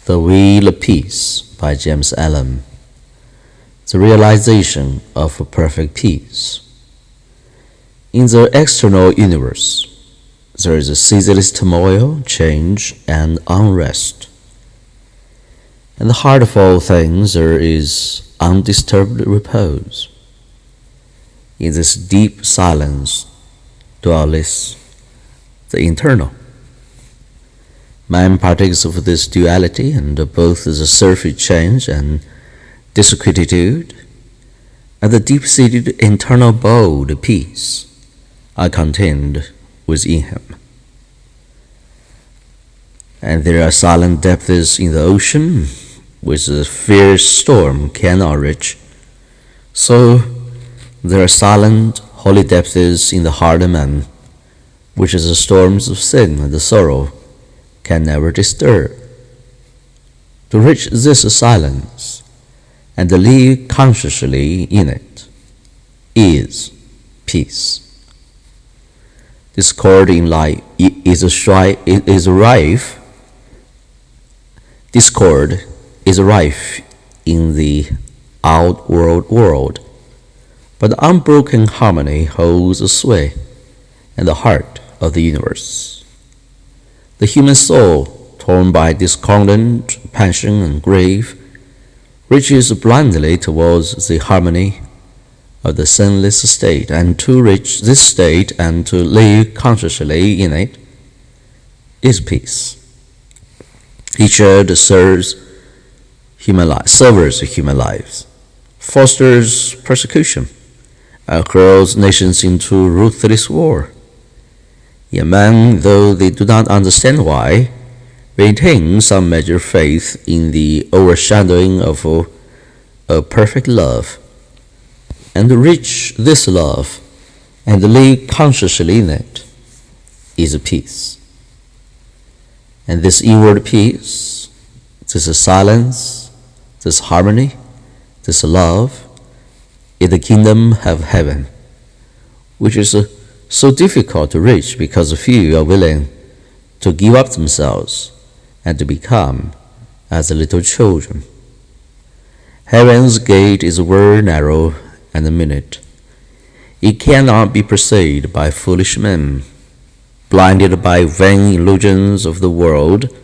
The Wheel of Peace by James Allen. The realization of a perfect peace. In the external universe, there is a ceaseless turmoil, change, and unrest. In the heart of all things, there is undisturbed repose. In this deep silence dwelleth the internal. Man partakes of this duality, and both the surface change and disquietude, and the deep-seated internal bold peace are contained within him. And there are silent depths in the ocean which the fierce storm cannot reach. So there are silent, holy depths in the heart of man, which the storms of sin and the sorrow can never disturb. To reach this silence and to live consciously in it is peace. Discord in life is rife. Discord is rife in the outworld world, but unbroken harmony holds sway in the heart of the universe. The human soul, torn by discordant passion and grief, reaches blindly towards the harmony of the sinless state, and to reach this state and to live consciously in it is peace. Each other serves human lives, fosters persecution, and hurls nations into ruthless war. Yet man, though they do not understand why, retain some measure of faith in the overshadowing of a perfect love, and to reach this love and to live consciously in it is peace. And this inward peace, this silence, this harmony, this love, is the kingdom of heaven, which is so difficult to reach because few are willing to give up themselves and to become as little children. Heaven's gate is very narrow and minute. It cannot be perceived by foolish men, blinded by vain illusions of the world.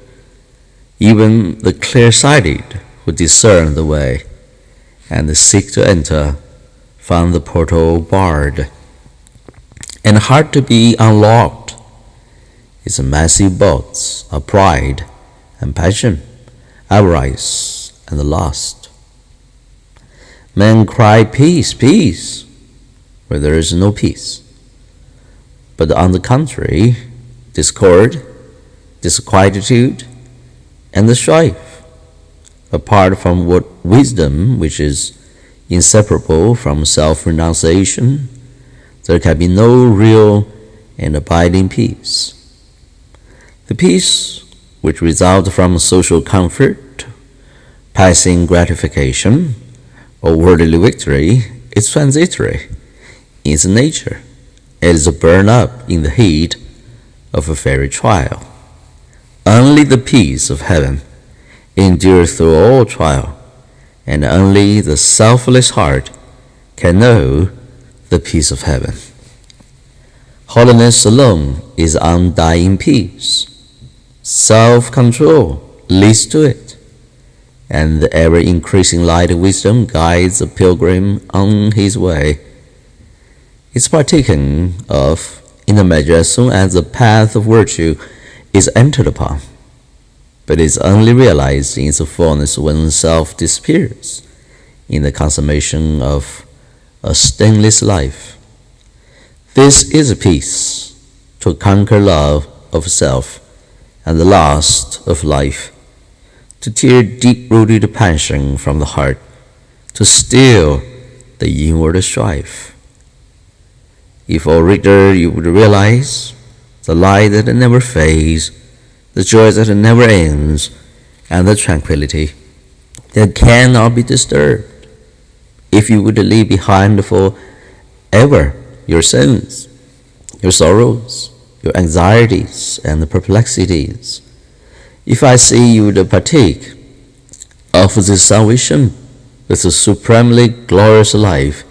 Even the clear-sighted who discern the way and seek to enter find the portal barred and hard to be unlocked. Its massive bolts are pride and passion, avarice and lust. Men cry, peace, peace, where there is no peace. But on the contrary, discord, disquietude, and the strife, apart from what wisdom, which is inseparable from self-renunciation, there can be no real and abiding peace. The peace which results from social comfort, passing gratification, or worldly victory is transitory in its nature. It is burned up in the heat of a fiery trial. Only the peace of heaven endures through all trial, and only the selfless heart can know the peace of heaven. Holiness alone is undying peace. Self-control leads to it, and the ever-increasing light of wisdom guides the pilgrim on his way. It's partaken of in a measure as soon as the path of virtue is entered upon, but is only realized in its fullness when self disappears in the consummation of a stainless life. This is peace, to conquer love of self and the lust of life, to tear deep-rooted passion from the heart, to still the inward strife. If, O reader, you would realize the light that never fades, the joy that never ends, and the tranquility that cannot be disturbed, if you would leave behind forever your sins, your sorrows, your anxieties, and perplexities, If I see you to partake of this salvation with a supremely glorious life,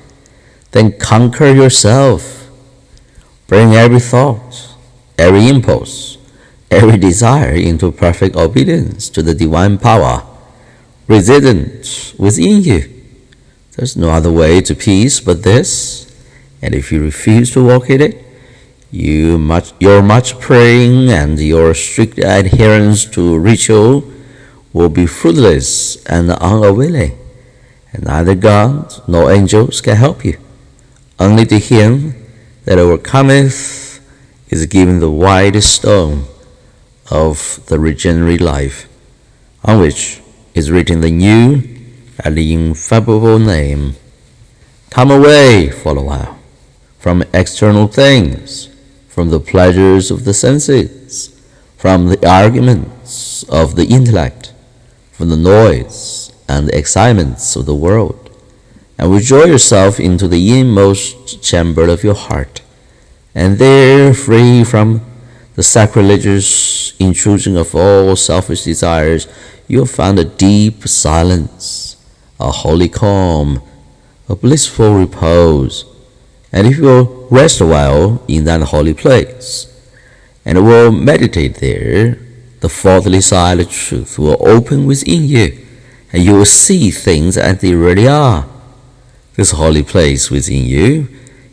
then conquer yourself. Bring every thought, every impulse, every desire into perfect obedience to the divine power resident within you. There's no other way to peace but this, and if you refuse to walk in it, your much praying and your strict adherence to ritual will be fruitless and unavailing, and neither God nor angels can help you. Only to him that overcometh is given the white stone of the regenerate life, on which is written the new and the ineffable name. Come away for a while from external things, from the pleasures of the senses, from the arguments of the intellect, from the noise and the excitements of the world, and withdraw yourself into the inmost chamber of your heart, and there, free from the sacrilegious intrusion of all selfish desires, you'll find a deep silence, a holy calm, a blissful repose. And if you will rest a while in that holy place, and will meditate there, the faultless eye of truth will open within you, and you will see things as they really are. This holy place within you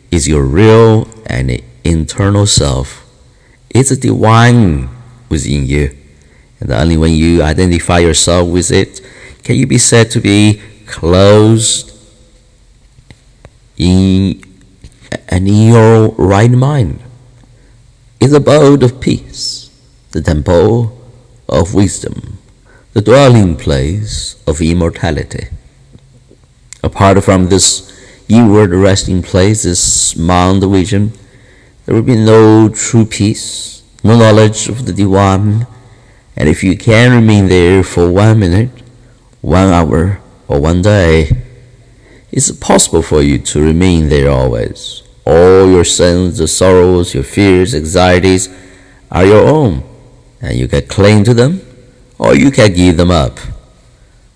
is your real and internal self. It's a divine within you, and only when you identify yourself with it can you be said to be clothed in your right mind. It's the abode of peace, the temple of wisdom, the dwelling place of immortality. Apart from this inward resting place, this Mount Vision, there will be no true peace, no knowledge of the divine. And if you can remain there for 1 minute, 1 hour, or 1 day, it's possible for you to remain there always. All your sins, your sorrows, your fears, anxieties are your own, and you can cling to them, or you can give them up.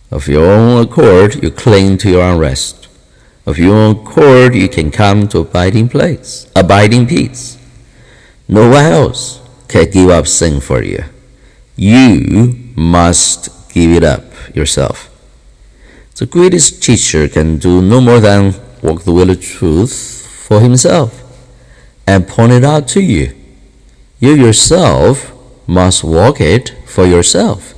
Of your own accord, you cling to your unrest. Of your own accord, you can come to abiding peace. No one else can give up sin for you. You must give it up yourself. The greatest teacher can do no more than walk the way of truth for himself and point it out to you. You yourself must walk it for yourself.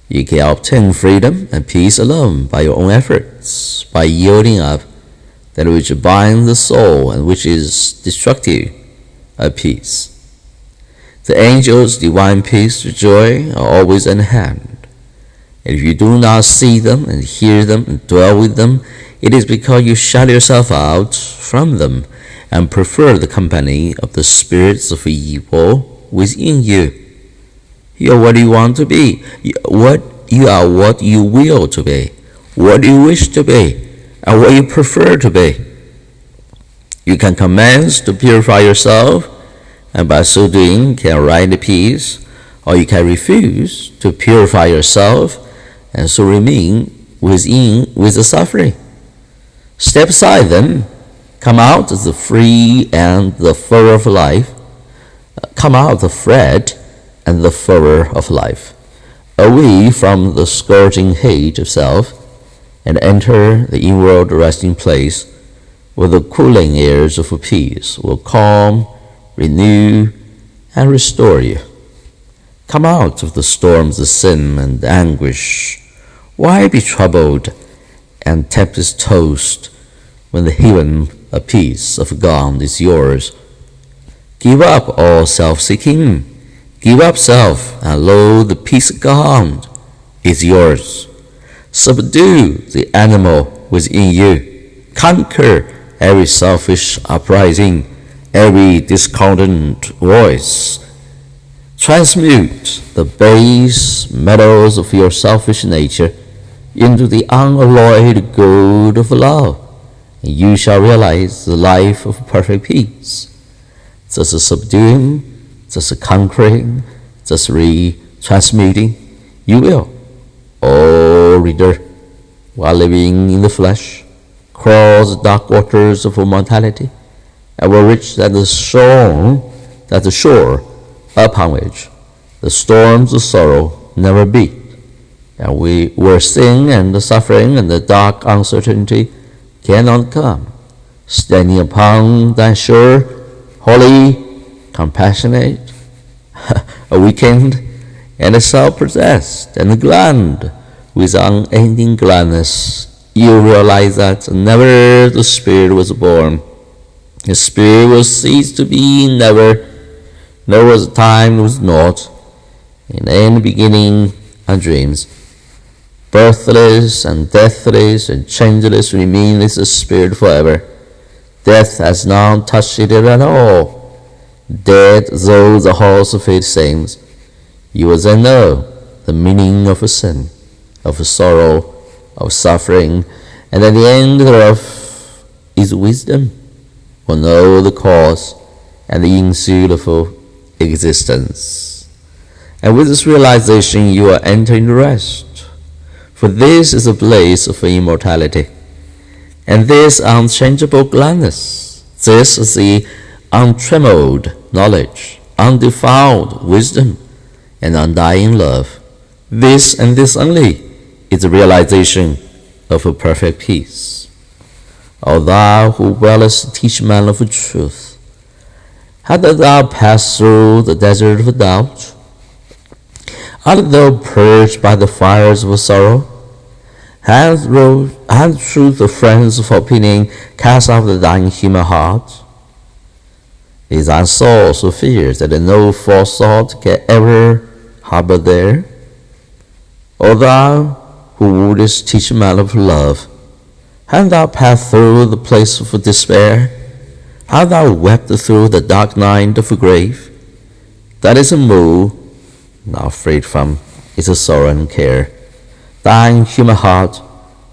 You can obtain freedom and peace alone by your own efforts, by yielding up that which binds the soul and which is destructive of peace. The angels' divine peace and joy are always at hand. And if you do not see them and hear them and dwell with them, it is because you shut yourself out from them and prefer the company of the spirits of evil within you. You are what you want to be. You are what you will to be, what you wish to be, and what you prefer to be. You can commence to purify yourself, and by so doing can arrive at peace, or you can refuse to purify yourself and so remain within with the suffering. Step aside then, come out of the free and the furrow of life, come out of the fret and the furrow of life, away from the scourging hate of self, and enter the inward resting place where the cooling airs of peace will calm, renew, and restore you. Come out of the storms of sin and anguish. Why be troubled and tempest-tossed when the haven of peace of God is yours? Give up all self-seeking. Give up self, and lo, the peace of God is yours. Subdue the animal within you. Conquer every selfish uprising, every discordant voice. Transmute the base metals of your selfish nature into the unalloyed gold of love, and you shall realize the life of perfect peace. Thus subduing, thus conquering, thus transmuting, you will, O reader, while living in the flesh, cross the dark waters of mortality, and will reach that the shore upon which the storms of sorrow never beat, and where sin and the suffering and the dark uncertainty cannot come, standing upon that shore, holy, compassionate, awakened, and self-possessed, and glad with unending gladness, you realize that never the Spirit was born. The Spirit will cease to be never, nor was time was not, in any beginning and dreams. Birthless and deathless and changeless remains the Spirit forever. Death has not touched it at all. Dead though the horse of it seems, you will then know the meaning of sin, of sorrow, of suffering, and at the end thereof is wisdom, will know the cause and the insoluble existence. And with this realization you are entering rest, for this is the place of immortality, and this unchangeable gladness, this is the untrammeled knowledge, undefiled wisdom, and undying love. This and this only is the realization of a perfect peace. O thou who wellest teach man of truth, hast thou passed through the desert of doubt? Art thou purged by the fires of sorrow? Has truth the friends of opinion cast out thine human heart? Is thy soul so fierce that no false thought can ever harbor there? O thou who wouldest teach man of love, hast thou passed through the place of despair? Hast thou wept through the dark night of the grave? That is a move, now freed from its sorrow and care. Thine human heart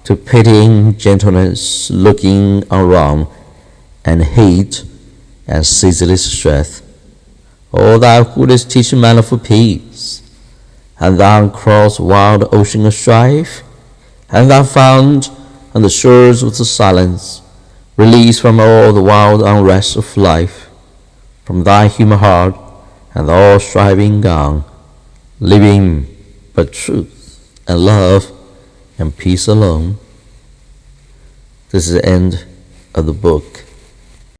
to pitying gentleness, looking on wrong and hate and ceaseless strife. O thou who wouldest teach man of peace, and thou crossed wild ocean of strife, and thou found on the shores of the silence release from all the wild unrest of life, from thy human heart and all striving gone, living but truth and love and peace alone. This is the end of the book.